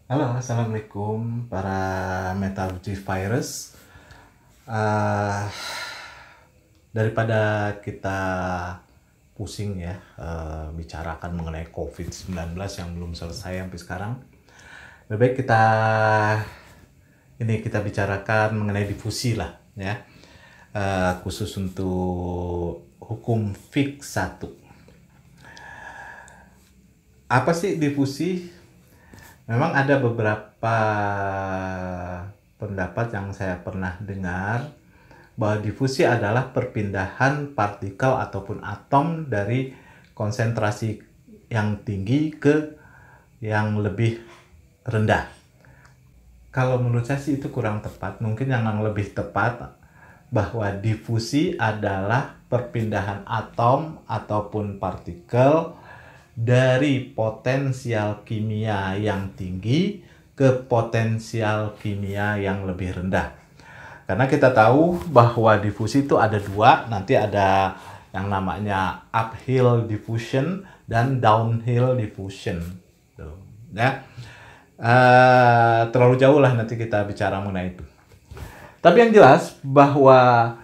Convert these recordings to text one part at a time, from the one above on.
Halo, assalamualaikum para metalurgi virus. Eh, Daripada kita pusing ya, bicarakan mengenai COVID-19 yang belum selesai sampai sekarang, lebih baik kita bicarakan mengenai difusi lah ya. Khusus untuk hukum fik 1. Apa sih difusi? Memang ada beberapa pendapat yang saya pernah dengar bahwa difusi adalah perpindahan partikel ataupun atom dari konsentrasi yang tinggi ke yang lebih rendah. Kalau menurut saya sih itu kurang tepat. Mungkin yang lebih tepat bahwa difusi adalah perpindahan atom ataupun partikel dari potensial kimia yang tinggi ke potensial kimia yang lebih rendah. Karena kita tahu bahwa difusi itu ada dua, nanti ada yang namanya uphill diffusion dan downhill diffusion. Tuh, ya. Terlalu jauh lah nanti kita bicara mengenai itu. Tapi yang jelas bahwa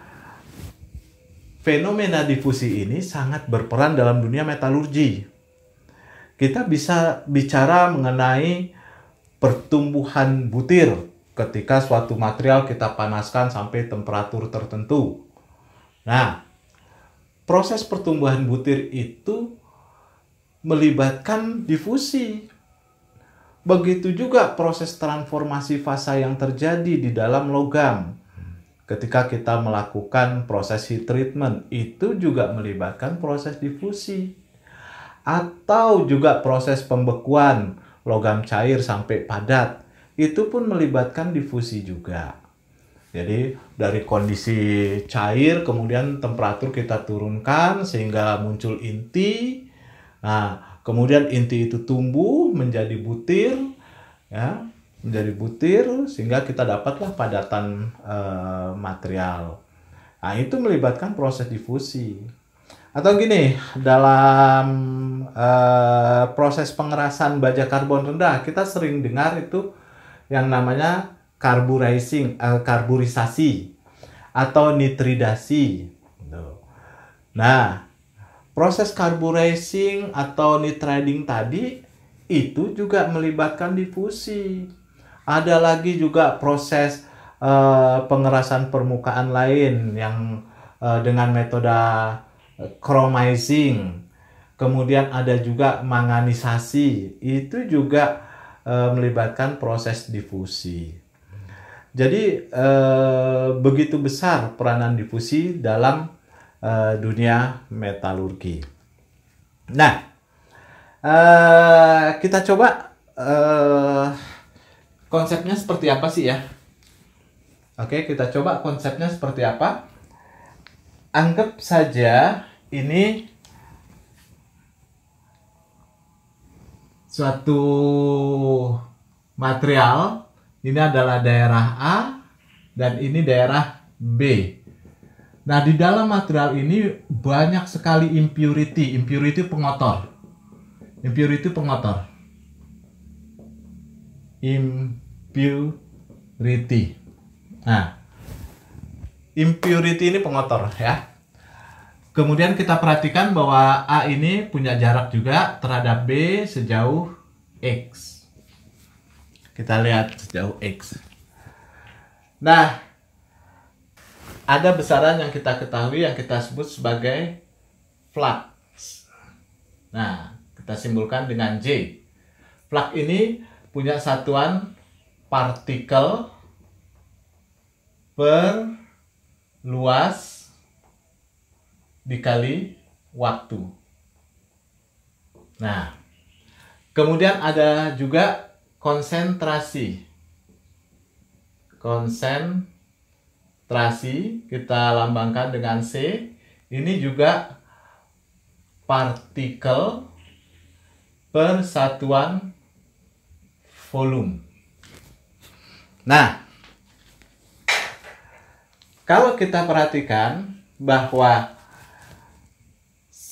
fenomena difusi ini sangat berperan dalam dunia metalurgi. Kita bisa bicara mengenai pertumbuhan butir ketika suatu material kita panaskan sampai temperatur tertentu. Nah, proses pertumbuhan butir itu melibatkan difusi. Begitu juga proses transformasi fasa yang terjadi di dalam logam. Ketika kita melakukan proses heat treatment, itu juga melibatkan proses difusi. Atau juga proses pembekuan logam cair sampai padat, itu pun melibatkan difusi juga. Jadi dari kondisi cair kemudian temperatur kita turunkan sehingga muncul inti. Nah, kemudian inti itu tumbuh menjadi butir, ya, menjadi butir sehingga kita dapatlah padatan material. Nah, itu melibatkan proses difusi. Atau gini, dalam proses pengerasan baja karbon rendah, kita sering dengar itu yang namanya karburisasi atau nitridasi. Nah, proses carburizing atau nitriding tadi itu juga melibatkan difusi. Ada lagi juga proses pengerasan permukaan lain yang dengan metode chromizing. Kemudian ada juga manganisasi. Itu juga melibatkan proses difusi. Jadi begitu besar peranan difusi dalam dunia metalurgi. Nah, kita coba konsepnya seperti apa sih ya? Oke, kita coba konsepnya seperti apa. Anggap saja ini suatu material. Ini adalah daerah A dan ini daerah B. Nah, di dalam material ini banyak sekali impurity. Impurity pengotor. Impurity pengotor. Impurity. Nah, impurity ini pengotor ya. Kemudian kita perhatikan bahwa A ini punya jarak juga terhadap B sejauh X. Kita lihat sejauh X. Nah, ada besaran yang kita ketahui yang kita sebut sebagai flux. Nah, kita simbolkan dengan J. Flux ini punya satuan partikel per luas dikali waktu. Nah, kemudian ada juga konsentrasi. Konsentrasi kita lambangkan dengan C. Ini juga partikel per satuan volume. Nah, kalau kita perhatikan bahwa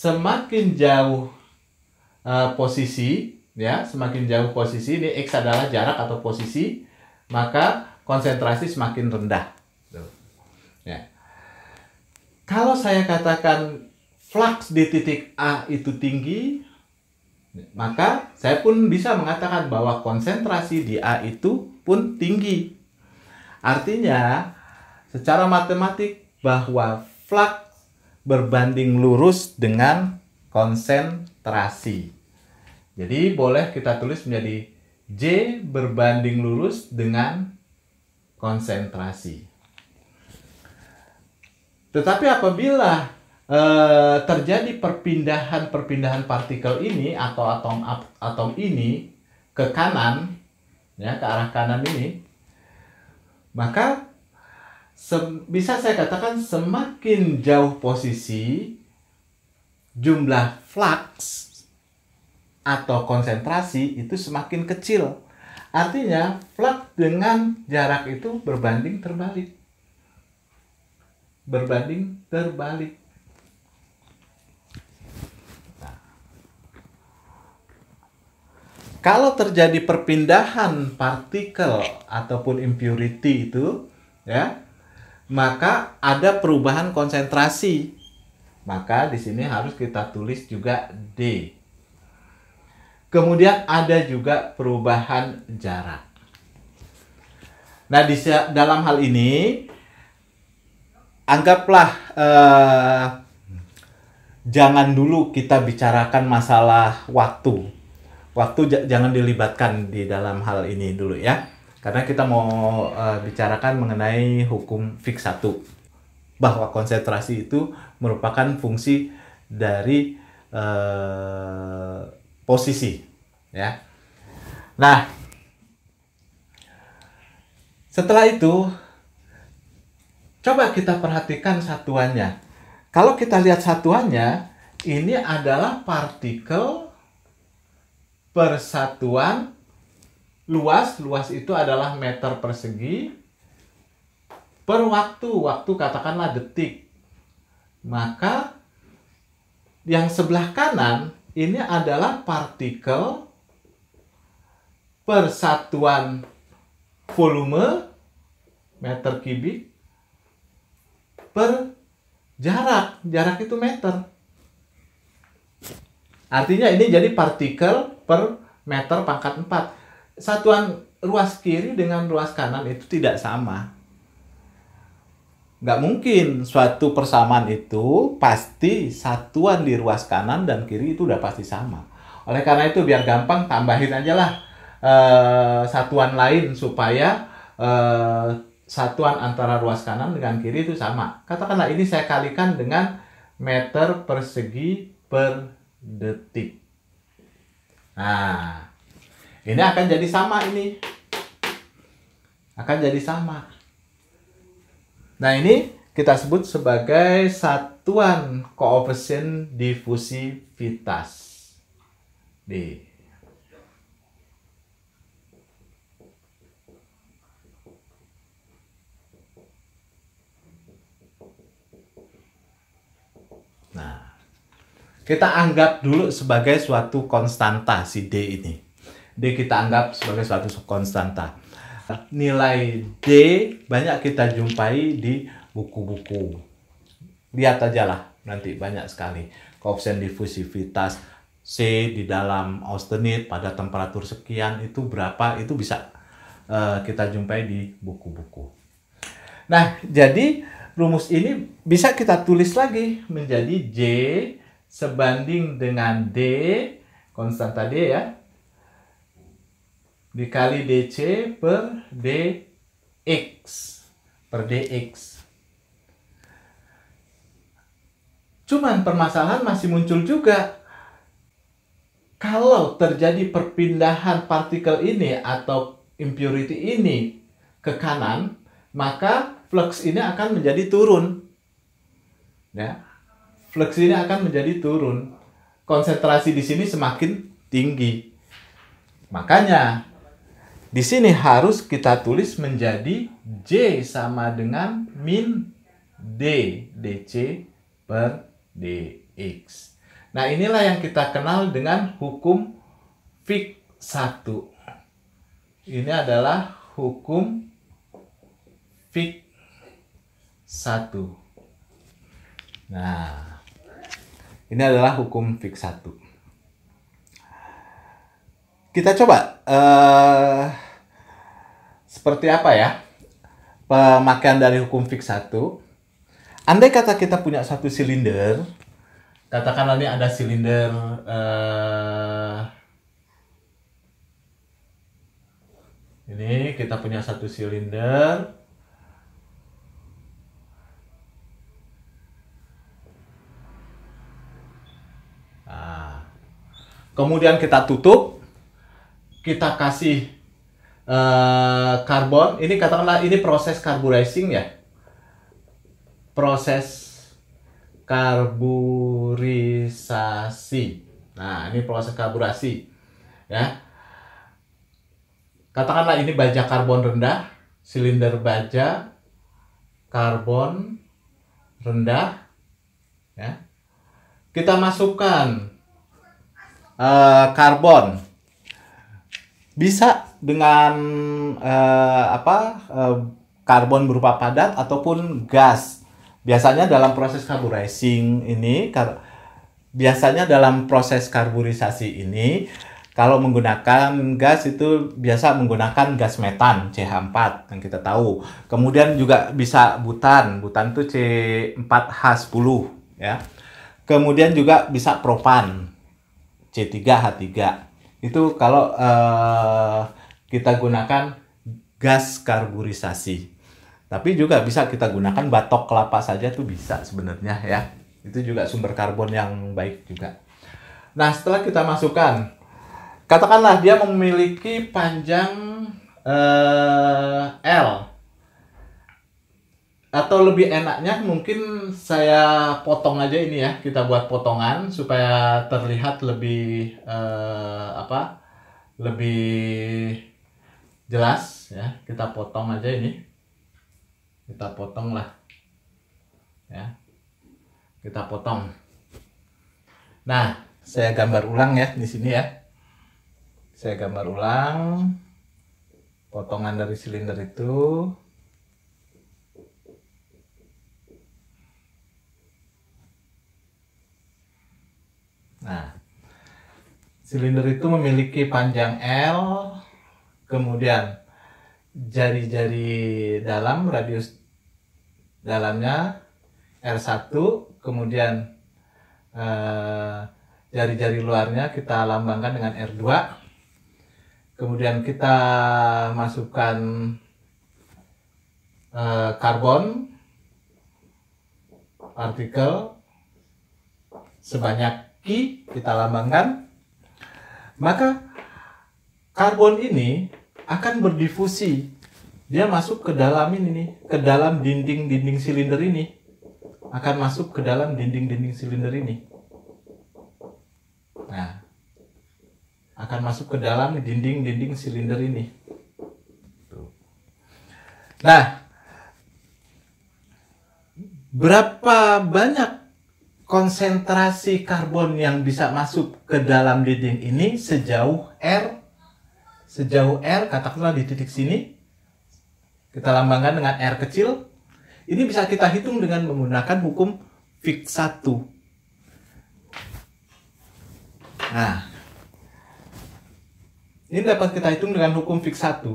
semakin jauh posisi ya, semakin jauh posisi, ini X adalah jarak atau posisi, maka konsentrasi semakin rendah. Ya. Kalau saya katakan flux di titik A itu tinggi, maka saya pun bisa mengatakan bahwa konsentrasi di A itu pun tinggi. Artinya, secara matematik bahwa flux berbanding lurus dengan konsentrasi. Jadi boleh kita tulis menjadi J berbanding lurus dengan konsentrasi. Tetapi apabila terjadi perpindahan partikel ini atau atom ini ke kanan, ya, ke arah kanan ini, maka bisa saya katakan semakin jauh posisi, jumlah flux atau konsentrasi itu semakin kecil. Artinya flux dengan jarak itu berbanding terbalik. Berbanding terbalik. Nah, kalau terjadi perpindahan partikel ataupun impurity itu, ya, maka ada perubahan konsentrasi. Maka di sini harus kita tulis juga D. Kemudian ada juga perubahan jarak. Nah, dalam hal ini anggaplah jangan dulu kita bicarakan masalah waktu. Waktu jangan dilibatkan di dalam hal ini dulu ya. Karena kita mau bicarakan mengenai hukum Fick 1. Bahwa konsentrasi itu merupakan fungsi dari posisi. Ya. Nah, setelah itu coba kita perhatikan satuannya. Kalau kita lihat satuannya, ini adalah partikel per satuan luas. Luas itu adalah meter persegi per waktu. Waktu katakanlah detik. Maka yang sebelah kanan ini adalah partikel per satuan volume meter kubik per jarak. Jarak itu meter. Artinya ini jadi partikel per meter pangkat 4. Satuan ruas kiri dengan ruas kanan itu tidak sama. Nggak mungkin suatu persamaan itu pasti satuan di ruas kanan dan kiri itu udah pasti sama. Oleh karena itu biar gampang tambahin aja lah satuan lain supaya satuan antara ruas kanan dengan kiri itu sama. Katakanlah ini saya kalikan dengan meter persegi per detik. Nah, ini akan jadi sama ini. Akan jadi sama. Nah, ini kita sebut sebagai satuan koefisien difusivitas. D. Nah, kita anggap dulu sebagai suatu konstanta si D ini. D kita anggap sebagai suatu konstanta. Nilai D banyak kita jumpai di buku-buku. Lihat aja lah, nanti banyak sekali. Koefisien difusivitas C di dalam austenit pada temperatur sekian itu berapa, itu bisa kita jumpai di buku-buku. Nah, jadi rumus ini bisa kita tulis lagi menjadi J sebanding dengan D, konstanta D ya, dikali DC per DX. Per DX. Cuman permasalahan masih muncul juga. Kalau terjadi perpindahan partikel ini atau impurity ini ke kanan, maka flux ini akan menjadi turun. Ya. Flux ini akan menjadi turun. Konsentrasi di sini semakin tinggi. Makanya di sini harus kita tulis menjadi J sama dengan min D DC per DX. Nah, inilah yang kita kenal dengan hukum Fick 1. Ini adalah hukum Fick 1. Nah, ini adalah hukum Fick 1. Kita coba seperti apa ya pemakaian dari hukum Fick 1. Andai kata kita punya satu silinder, katakanlah ini ada silinder ini kita punya satu silinder. Nah, kemudian kita tutup, kita kasih karbon. Ini katakanlah ini proses carburizing ya. Proses karburisasi. Nah, ini proses karburasi ya. Katakanlah ini baja karbon rendah, silinder baja karbon rendah ya. Kita masukkan karbon. Bisa dengan karbon berupa padat ataupun gas. Biasanya dalam proses carburizing ini, biasanya dalam proses karburisasi ini, kalau menggunakan gas itu biasa menggunakan gas metan CH4 yang kita tahu. Kemudian juga bisa butan. Butan itu C4H10 ya. Kemudian juga bisa propan C3H3. Itu kalau kita gunakan gas karburisasi. Tapi juga bisa kita gunakan batok kelapa saja tuh bisa sebenarnya ya. Itu juga sumber karbon yang baik juga. Nah, setelah kita masukkan, katakanlah dia memiliki panjang L. Atau lebih enaknya mungkin saya potong aja ini ya. Kita buat potongan supaya terlihat lebih lebih jelas ya. Kita potong aja ini. Kita potong lah. Ya. Kita potong. Nah, saya gambar ulang ya di sini ya. Saya gambar ulang potongan dari silinder itu. Nah, silinder itu memiliki panjang L, kemudian jari-jari dalam, radius dalamnya R1, kemudian jari-jari luarnya kita lambangkan dengan R2. Kemudian kita masukkan karbon partikel sebanyak Q, kita lambangkan. Maka karbon ini akan berdifusi. Dia masuk ke dalam ini, ke dalam dinding-dinding silinder ini. Akan masuk ke dalam dinding-dinding silinder ini. Nah, akan masuk ke dalam dinding-dinding silinder ini. Nah, berapa banyak konsentrasi karbon yang bisa masuk ke dalam dinding ini sejauh R? Sejauh R, katakanlah di titik sini. Kita lambangkan dengan R kecil. Ini bisa kita hitung dengan menggunakan hukum Fick 1. Nah, ini dapat kita hitung dengan hukum Fick 1.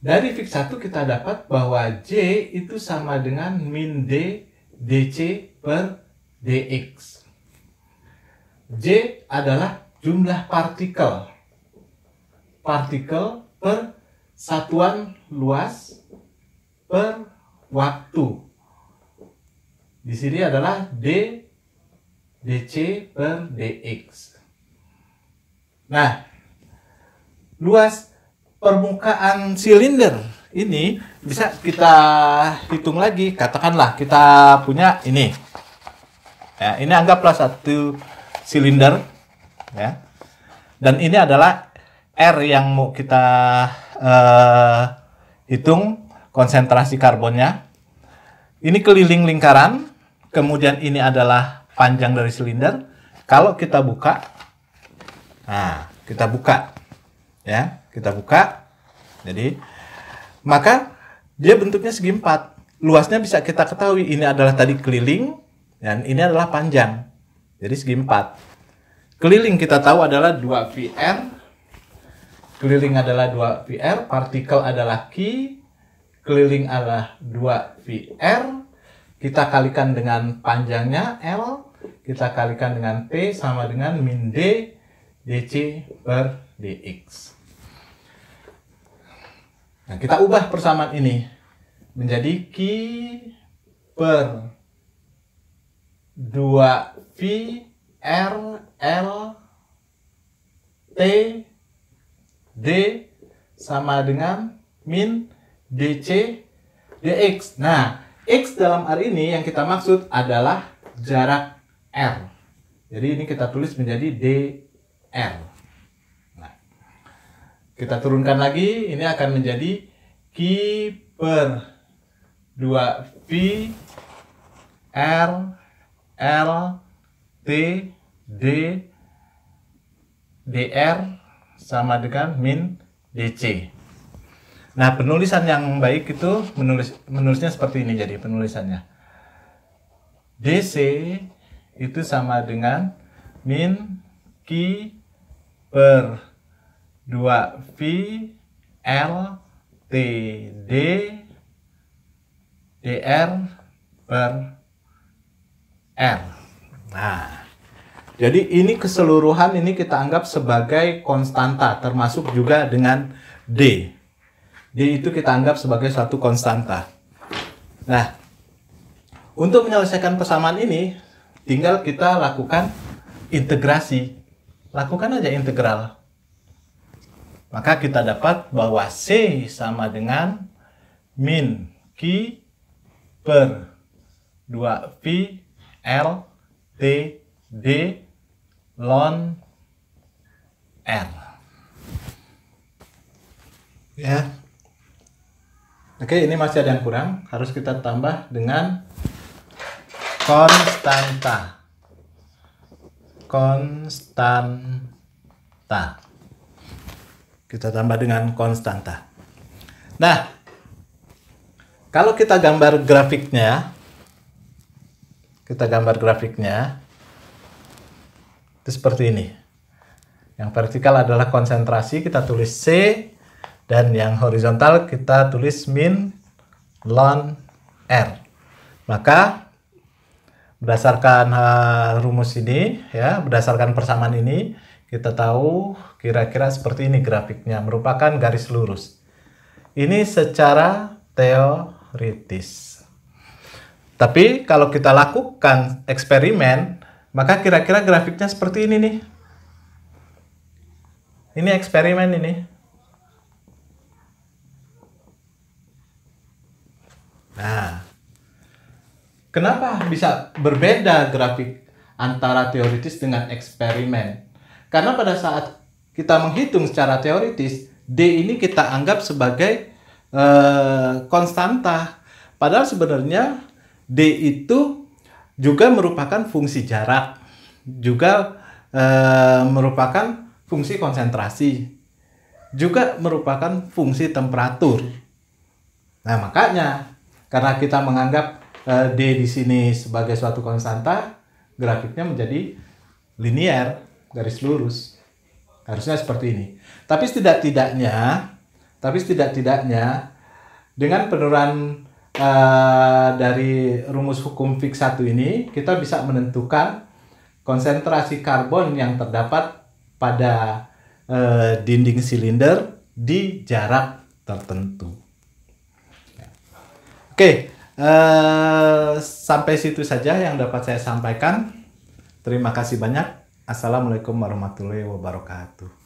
Dari Fick 1 kita dapat bahwa J itu sama dengan min D dC per dx. J adalah jumlah partikel. Partikel per satuan luas per waktu. Di sini adalah D dC per dx. Nah, luas permukaan silinder ini bisa kita hitung lagi. Katakanlah kita punya ini. Ya, ini anggaplah satu silinder ya. Dan ini adalah R yang mau kita hitung konsentrasi karbonnya. Ini keliling lingkaran, kemudian ini adalah panjang dari silinder. Kalau kita buka, nah Kita buka. Ya, kita buka. Jadi, maka dia bentuknya segi 4. Luasnya bisa kita ketahui, ini adalah tadi keliling, dan ini adalah panjang. Jadi segi 4. Keliling kita tahu adalah 2VR. Keliling adalah 2VR, partikel adalah Q, keliling adalah 2VR. Kita kalikan dengan panjangnya L, kita kalikan dengan P sama dengan min D dc per dx. Nah, kita ubah persamaan ini menjadi Q per 2V R L T D sama dengan min dc dx. Nah, x dalam R ini yang kita maksud adalah jarak R. Jadi ini kita tulis menjadi dr. Nah, kita turunkan lagi, ini akan menjadi Q per 2V R L T D dr sama dengan min dc. Nah, penulisan yang baik itu menulisnya seperti ini. Jadi penulisannya dc itu sama dengan min Q per 2V L T D dr per R. Nah, jadi ini keseluruhan ini kita anggap sebagai konstanta, termasuk juga dengan D. D itu kita anggap sebagai suatu konstanta. Nah, untuk menyelesaikan persamaan ini, tinggal kita lakukan integrasi. Lakukan aja integral. Maka kita dapat bahwa C sama dengan min Q per 2V L T D ln R. Ya. Oke, ini masih ada yang kurang. Harus kita tambah dengan konstanta. Konstanta. Kita tambah dengan konstanta. Nah, kalau kita gambar grafiknya, itu seperti ini. Yang vertikal adalah konsentrasi, kita tulis C, dan yang horizontal kita tulis min ln R. Maka berdasarkan rumus ini, ya, berdasarkan persamaan ini, kita tahu kira-kira seperti ini grafiknya, merupakan garis lurus. Ini secara teoritis. Tapi kalau kita lakukan eksperimen, maka kira-kira grafiknya seperti ini nih. Ini eksperimen ini. Nah, kenapa bisa berbeda grafik antara teoritis dengan eksperimen? Karena pada saat kita menghitung secara teoritis, D ini kita anggap sebagai konstanta. Padahal sebenarnya D itu juga merupakan fungsi jarak, juga merupakan fungsi konsentrasi, juga merupakan fungsi temperatur. Nah, makanya karena kita menganggap D di sini sebagai suatu konstanta, grafiknya menjadi linier, garis lurus. Harusnya seperti ini. Tapi setidak-tidaknya dengan penurunan dari rumus hukum Fick 1 ini, kita bisa menentukan konsentrasi karbon yang terdapat pada dinding silinder di jarak tertentu. Oke, sampai situ saja yang dapat saya sampaikan. Terima kasih banyak. Assalamualaikum warahmatullahi wabarakatuh.